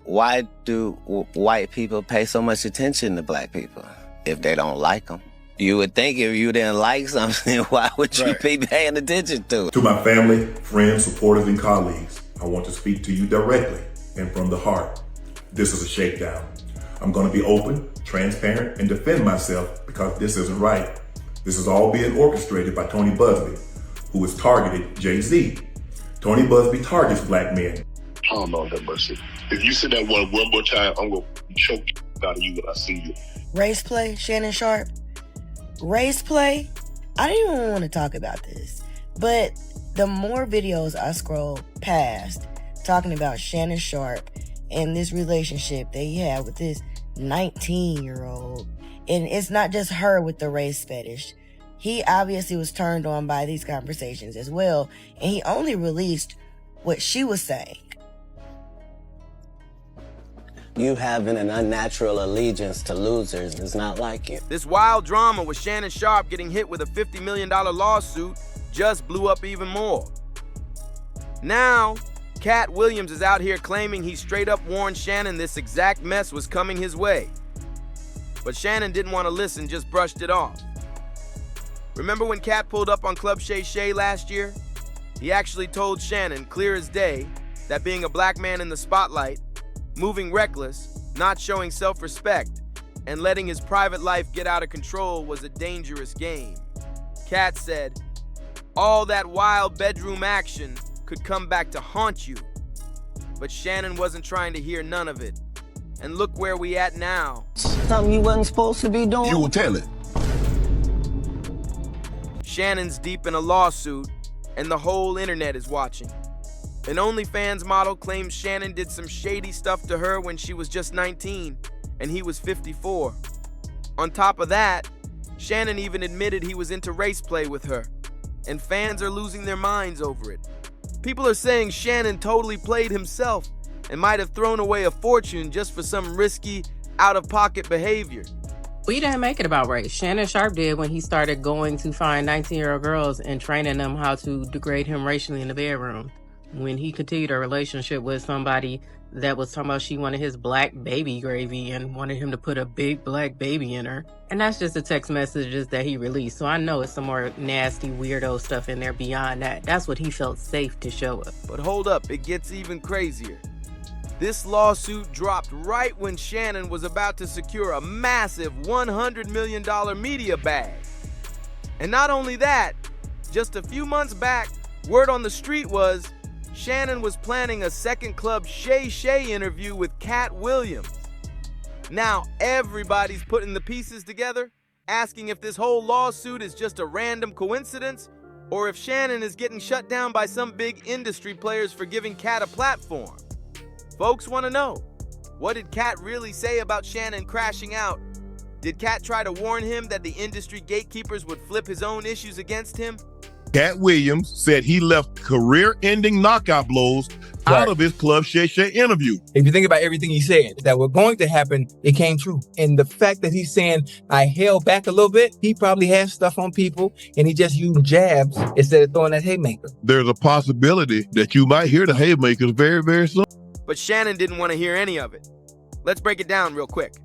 why do white people pay so much attention to black people if they don't like them? You would think if you didn't like something, why would you be paying attention to it? To my family, friends, supporters, and colleagues, I want to speak to you directly and from the heart. This is a shakedown. I'm going to be open, transparent, and defend myself because this isn't right. This is all being orchestrated by Tony Busby, who has targeted Jay-Z. Tony Busby targets black men. Oh, Lord have mercy. If you say that one more time, I'm going to choke out of you when I see you. Race play, Shannon Sharpe. Race play? I didn't even want to talk about this, but the more videos I scroll past talking about Shannon Sharpe and this relationship that he had with this 19-year-old, and it's not just her with the race fetish. He obviously was turned on by these conversations as well, and he only released what she was saying. You having an unnatural allegiance to losers is not like you. This wild drama with Shannon Sharpe getting hit with a $50 million lawsuit just blew up even more. Now, Katt Williams is out here claiming he straight up warned Shannon this exact mess was coming his way. But Shannon didn't want to listen, just brushed it off. Remember when Katt pulled up on Club Shay Shay last year? He actually told Shannon, clear as day, that being a black man in the spotlight, moving reckless, not showing self-respect, and letting his private life get out of control was a dangerous game. Katt said, all that wild bedroom action could come back to haunt you. But Shannon wasn't trying to hear none of it. And look where we at now. Something you wasn't supposed to be doing? You will tell it. Shannon's deep in a lawsuit, and the whole internet is watching. An OnlyFans model claims Shannon did some shady stuff to her when she was just 19, and he was 54. On top of that, Shannon even admitted he was into race play with her, and fans are losing their minds over it. People are saying Shannon totally played himself and might have thrown away a fortune just for some risky, out-of-pocket behavior. We didn't make it about race. Shannon Sharpe did when he started going to find 19-year-old girls and training them how to degrade him racially in the bedroom. When he continued a relationship with somebody that was talking about she wanted his black baby gravy and wanted him to put a big black baby in her. And that's just the text messages that he released. So I know it's some more nasty, weirdo stuff in there beyond that. That's what he felt safe to show us. But hold up, it gets even crazier. This lawsuit dropped right when Shannon was about to secure a massive $100 million media bag. And not only that, just a few months back, word on the street was Shannon was planning a second Club Shay Shay interview with Katt Williams. Now everybody's putting the pieces together, asking if this whole lawsuit is just a random coincidence, or if Shannon is getting shut down by some big industry players for giving Katt a platform. Folks want to know, what did Katt really say about Shannon crashing out? Did Katt try to warn him that the industry gatekeepers would flip his own issues against him? Katt Williams said he left career-ending knockout blows out of his Club Shay Shay interview. If you think about everything he said that were going to happen, it came true. And the fact that he's saying, I held back a little bit, he probably has stuff on people and he just used jabs instead of throwing that haymaker. There's a possibility that you might hear the haymakers very, very soon. But Shannon didn't want to hear any of it. Let's break it down real quick.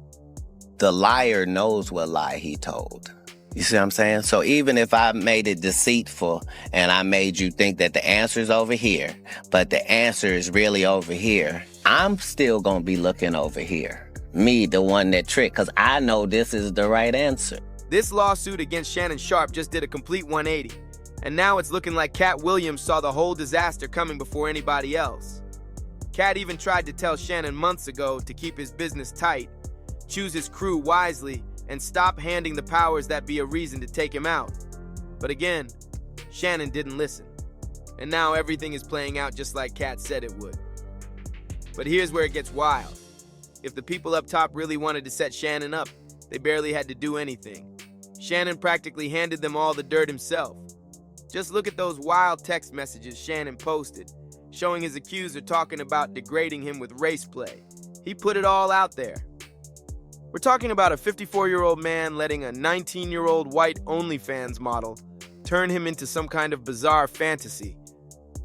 The liar knows what lie he told. You see what I'm saying? So even if I made it deceitful and I made you think that the answer is over here, but the answer is really over here, I'm still going to be looking over here. Me, the one that tricked, because I know this is the right answer. This lawsuit against Shannon Sharpe just did a complete 180. And now it's looking like Katt Williams saw the whole disaster coming before anybody else. Katt even tried to tell Shannon months ago to keep his business tight, choose his crew wisely, and stop handing the powers that be a reason to take him out. But again, Shannon didn't listen. And now everything is playing out just like Katt said it would. But here's where it gets wild. If the people up top really wanted to set Shannon up, they barely had to do anything. Shannon practically handed them all the dirt himself. Just look at those wild text messages Shannon posted, showing his accuser talking about degrading him with race play. He put it all out there. We're talking about a 54-year-old man letting a 19-year-old white OnlyFans model turn him into some kind of bizarre fantasy.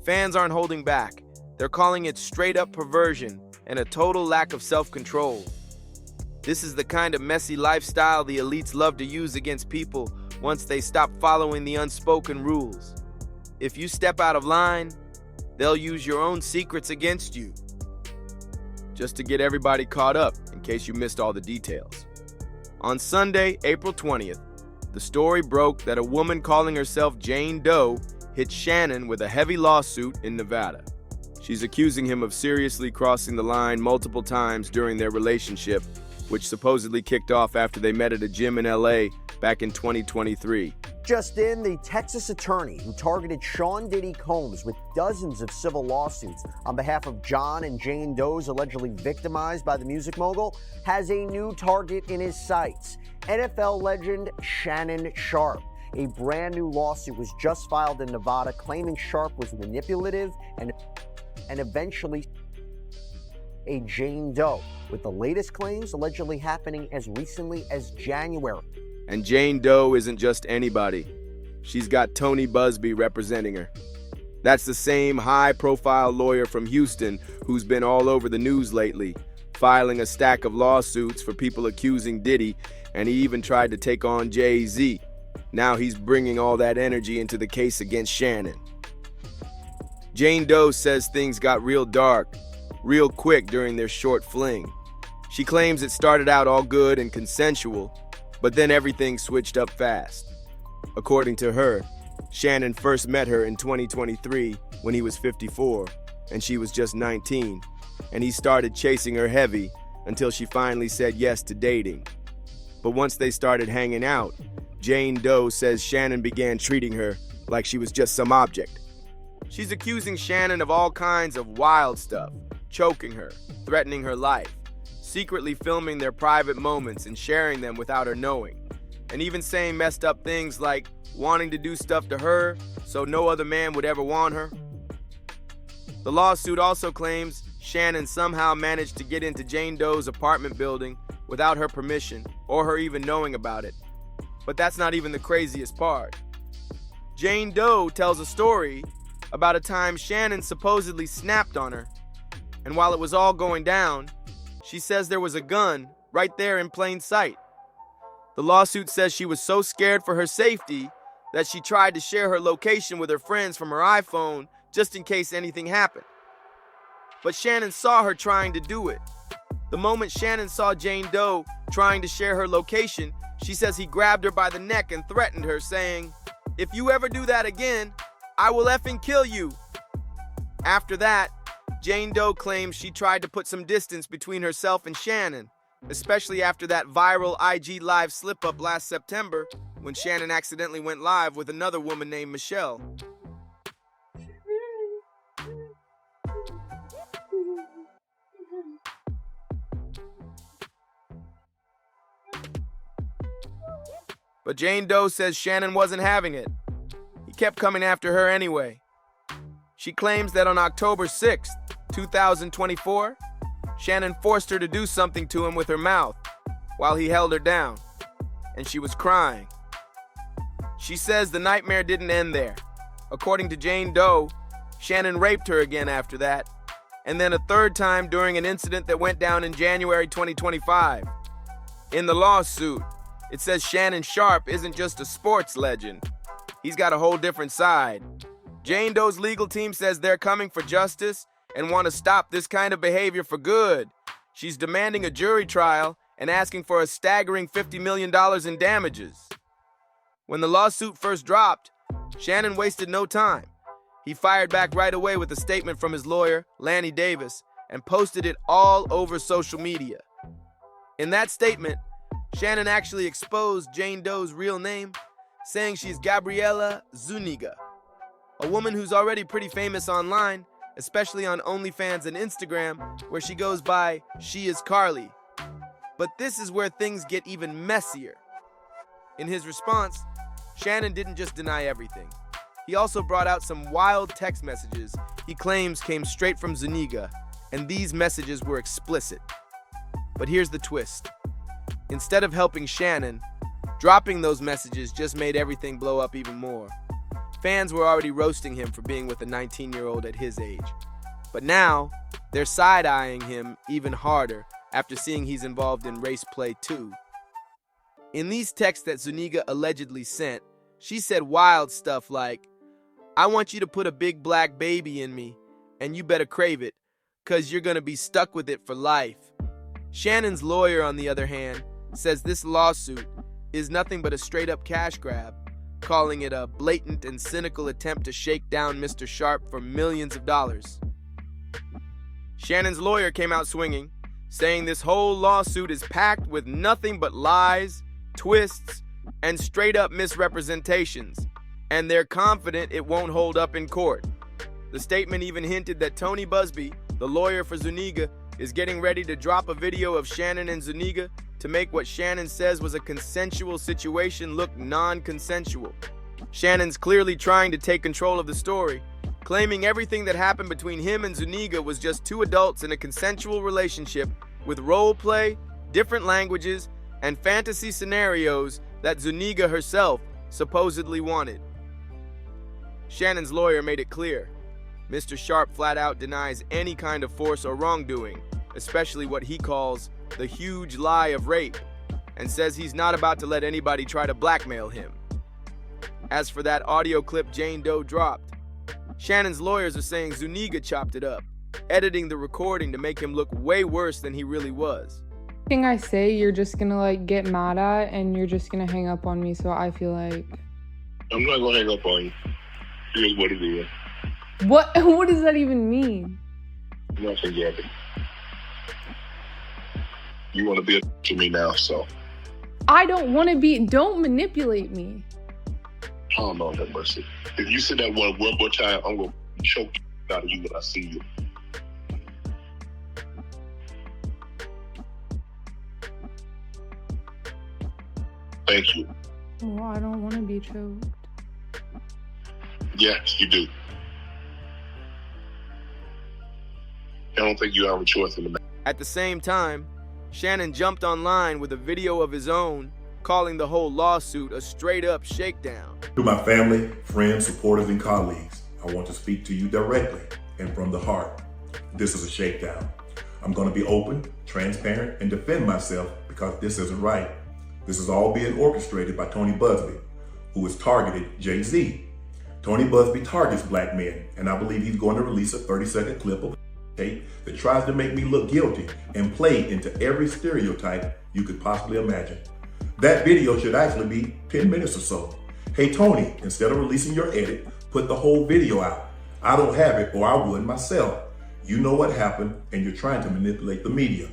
Fans aren't holding back. They're calling it straight-up perversion and a total lack of self-control. This is the kind of messy lifestyle the elites love to use against people once they stop following the unspoken rules. If you step out of line, they'll use your own secrets against you. Just to get everybody caught up, in case you missed all the details. On Sunday, April 20th, the story broke that a woman calling herself Jane Doe hit Shannon with a heavy lawsuit in Nevada. She's accusing him of seriously crossing the line multiple times during their relationship, which supposedly kicked off after they met at a gym in LA back in 2023. Just in, the Texas attorney who targeted Sean Diddy Combs with dozens of civil lawsuits on behalf of John and Jane Doe's allegedly victimized by the music mogul has a new target in his sights. NFL legend Shannon Sharpe. A brand new lawsuit was just filed in Nevada claiming Sharpe was manipulative and eventually a Jane Doe, with the latest claims allegedly happening as recently as January. And Jane Doe isn't just anybody. She's got Tony Busby representing her. That's the same high-profile lawyer from Houston who's been all over the news lately, filing a stack of lawsuits for people accusing Diddy, and he even tried to take on Jay-Z. Now he's bringing all that energy into the case against Shannon. Jane Doe says things got real dark, real quick during their short fling. She claims it started out all good and consensual, but then everything switched up fast. According to her, Shannon first met her in 2023 when he was 54 and she was just 19, and he started chasing her heavy until she finally said yes to dating. But once they started hanging out, Jane Doe says Shannon began treating her like she was just some object. She's accusing Shannon of all kinds of wild stuff, choking her, threatening her life, secretly filming their private moments and sharing them without her knowing, and even saying messed up things like wanting to do stuff to her so no other man would ever want her. The lawsuit also claims Shannon somehow managed to get into Jane Doe's apartment building without her permission or her even knowing about it. But that's not even the craziest part. Jane Doe tells a story about a time Shannon supposedly snapped on her, and while it was all going down, she says there was a gun right there in plain sight. The lawsuit says she was so scared for her safety that she tried to share her location with her friends from her iPhone just in case anything happened. But Shannon saw her trying to do it. The moment Shannon saw Jane Doe trying to share her location, she says he grabbed her by the neck and threatened her, saying, "If you ever do that again, I will effing kill you." After that, Jane Doe claims she tried to put some distance between herself and Shannon, especially after that viral IG Live slip-up last September when Shannon accidentally went live with another woman named Michelle. But Jane Doe says Shannon wasn't having it. He kept coming after her anyway. She claims that on October 6th, 2024, Shannon forced her to do something to him with her mouth while he held her down, and she was crying. She says the nightmare didn't end there. According to Jane Doe, Shannon raped her again after that, and then a third time during an incident that went down in January 2025. In the lawsuit, it says Shannon Sharpe isn't just a sports legend. He's got a whole different side. Jane Doe's legal team says they're coming for justice and want to stop this kind of behavior for good. She's demanding a jury trial and asking for a staggering $50 million in damages. When the lawsuit first dropped, Shannon wasted no time. He fired back right away with a statement from his lawyer, Lanny Davis, and posted it all over social media. In that statement, Shannon actually exposed Jane Doe's real name, saying she's Gabriela Zuniga, a woman who's already pretty famous online, especially on OnlyFans and Instagram, where she goes by She Is Carly. But this is where things get even messier. In his response, Shannon didn't just deny everything. He also brought out some wild text messages he claims came straight from Zuniga, and these messages were explicit. But here's the twist. Instead of helping Shannon, dropping those messages just made everything blow up even more. Fans were already roasting him for being with a 19-year-old at his age. But now, They're side-eyeing him even harder after seeing he's involved in race play too. In these texts that Zuniga allegedly sent, she said wild stuff like, "I want you to put a big black baby in me, and you better crave it, 'cause you're gonna be stuck with it for life." Shannon's lawyer, on the other hand, says this lawsuit is nothing but a straight-up cash grab, calling it a blatant and cynical attempt to shake down Mr. Sharpe for millions of dollars. Shannon's lawyer came out swinging, saying this whole lawsuit is packed with nothing but lies, twists, and straight-up misrepresentations, and they're confident it won't hold up in court. The statement even hinted that Tony Busby, the lawyer for Zuniga, is getting ready to drop a video of Shannon and Zuniga to make what Shannon says was a consensual situation look non-consensual. Shannon's clearly trying to take control of the story, claiming everything that happened between him and Zuniga was just two adults in a consensual relationship with role play, different languages, and fantasy scenarios that Zuniga herself supposedly wanted. Shannon's lawyer made it clear. Mr. Sharpe flat out denies any kind of force or wrongdoing, especially what he calls the huge lie of rape, and says he's not about to let anybody try to blackmail him. As for that audio clip Jane Doe dropped, Shannon's lawyers are saying Zuniga chopped it up, editing the recording to make him look way worse than he really was. Everything I say, you're just gonna like get mad at, and you're just gonna hang up on me, so I feel like... I'm not gonna hang up on you. Here's what it is. What does that even mean? Nothing, Gabby. You want to be a to me now, so. I don't want to be. Don't manipulate me. Oh, Lord have mercy. If you say that one more time, I'm going to choke out of you when I see you. Thank you. Oh, I don't want to be choked. Yes, you do. I don't think you have a choice in the matter. At the same time, Shannon jumped online with a video of his own, calling the whole lawsuit a straight-up shakedown. To my family, friends, supporters, and colleagues, I want to speak to you directly and from the heart. This is a shakedown. I'm going to be open, transparent, and defend myself because this isn't right. This is all being orchestrated by Tony Busby, who has targeted Jay-Z. Tony Busby targets black men, and I believe he's going to release a 30-second clip of tape that tries to make me look guilty and play into every stereotype you could possibly imagine. That video should actually be 10 minutes or so. Hey Tony, instead of releasing your edit, put the whole video out. I don't have it, or I would myself. You know what happened, and you're trying to manipulate the media.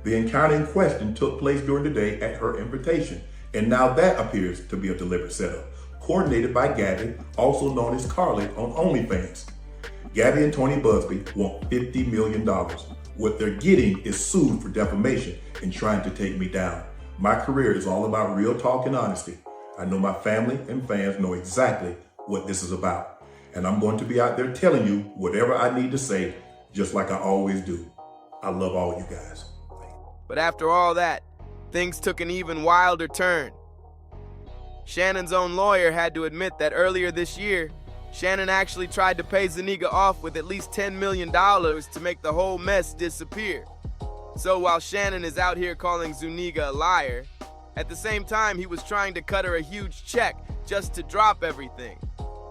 The encounter in question took place during the day at her invitation, and now that appears to be a deliberate setup, coordinated by Gabby, also known as Carly on OnlyFans. Gabby and Tony Busby want $50 million. What they're getting is sued for defamation and trying to take me down. My career is all about real talk and honesty. I know my family and fans know exactly what this is about. And I'm going to be out there telling you whatever I need to say, just like I always do. I love all you guys. But after all that, things took an even wilder turn. Shannon's own lawyer had to admit that earlier this year, Shannon actually tried to pay Zuniga off with at least $10 million to make the whole mess disappear. So while Shannon is out here calling Zuniga a liar, at the same time he was trying to cut her a huge check just to drop everything.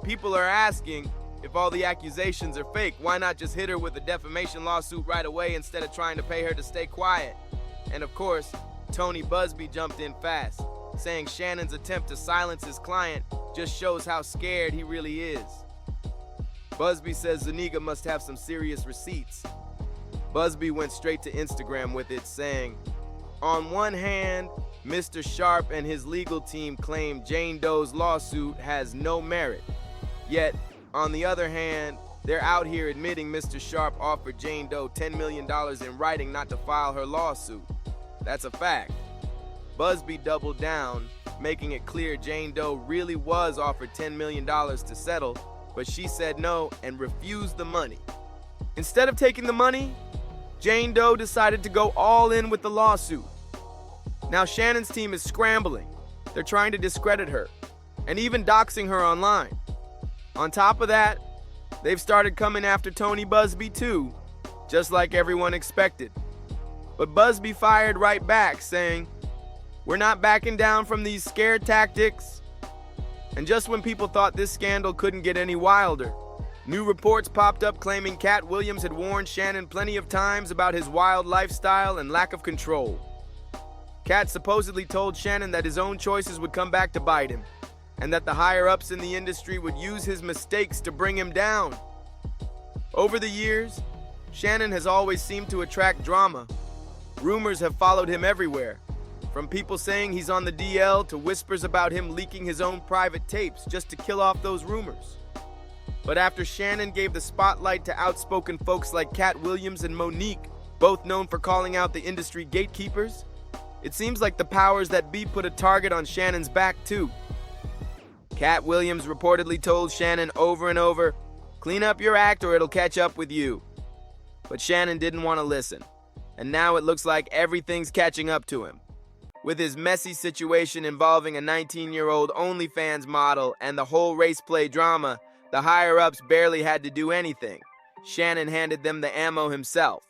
People are asking, if all the accusations are fake, why not just hit her with a defamation lawsuit right away instead of trying to pay her to stay quiet? And of course, Tony Busby jumped in fast, saying Shannon's attempt to silence his client just shows how scared he really is. Busby says Zuniga must have some serious receipts. Busby went straight to Instagram with it, saying, on one hand, Mr. Sharpe and his legal team claim Jane Doe's lawsuit has no merit. Yet, on the other hand, they're out here admitting Mr. Sharpe offered Jane Doe $10 million in writing not to file her lawsuit. That's a fact. Busby doubled down, making it clear Jane Doe really was offered $10 million to settle, but she said no and refused the money. Instead of taking the money, Jane Doe decided to go all in with the lawsuit. Now Shannon's team is scrambling. They're trying to discredit her, and even doxing her online. On top of that, they've started coming after Tony Busby too, just like everyone expected. But Busby fired right back, saying, "We're not backing down from these scare tactics." And just when people thought this scandal couldn't get any wilder, new reports popped up claiming Katt Williams had warned Shannon plenty of times about his wild lifestyle and lack of control. Katt supposedly told Shannon that his own choices would come back to bite him, and that the higher-ups in the industry would use his mistakes to bring him down. Over the years, Shannon has always seemed to attract drama. Rumors have followed him everywhere, from people saying he's on the DL to whispers about him leaking his own private tapes just to kill off those rumors. But after Shannon gave the spotlight to outspoken folks like Katt Williams and Monique, both known for calling out the industry gatekeepers, it seems like the powers that be put a target on Shannon's back too. Katt Williams reportedly told Shannon over and over, "Clean up your act or it'll catch up with you." But Shannon didn't want to listen, and now it looks like everything's catching up to him. With his messy situation involving a 19-year-old OnlyFans model and the whole race play drama, the higher-ups barely had to do anything. Shannon handed them the ammo himself.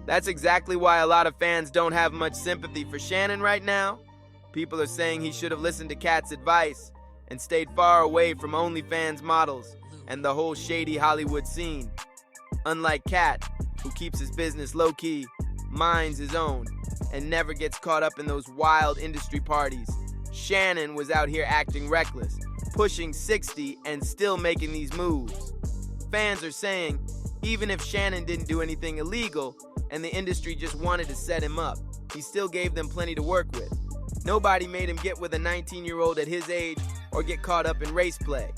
That's exactly why a lot of fans don't have much sympathy for Shannon right now. People are saying he should have listened to Katt's advice and stayed far away from OnlyFans models and the whole shady Hollywood scene. Unlike Katt, who keeps his business low-key, minds his own, and never gets caught up in those wild industry parties, Shannon was out here acting reckless, pushing 60 and still making these moves. Fans are saying, even if Shannon didn't do anything illegal and the industry just wanted to set him up, he still gave them plenty to work with. Nobody made him get with a 19-year-old at his age or get caught up in race play.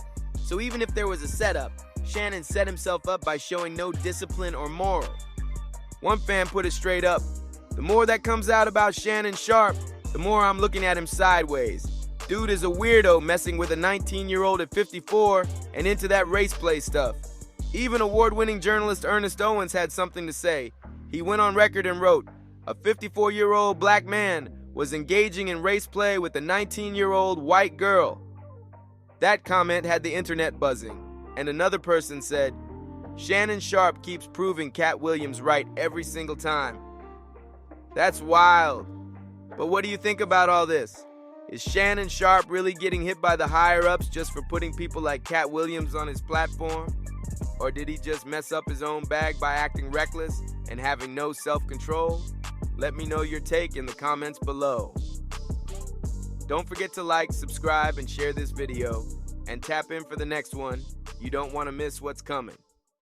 So even if there was a setup, Shannon set himself up by showing no discipline or moral. One fan put it straight up, "The more that comes out about Shannon Sharpe, the more I'm looking at him sideways. Dude is a weirdo messing with a 19-year-old at 54 and into that race play stuff." Even award-winning journalist Ernest Owens had something to say. He went on record and wrote, "A 54-year-old black man was engaging in race play with a 19-year-old white girl." That comment had the internet buzzing, and another person said, "Shannon Sharpe keeps proving Katt Williams right every single time." That's wild. But what do you think about all this? Is Shannon Sharpe really getting hit by the higher-ups just for putting people like Katt Williams on his platform? Or did he just mess up his own bag by acting reckless and having no self-control? Let me know your take in the comments below. Don't forget to like, subscribe, and share this video, and tap in for the next one. You don't want to miss what's coming.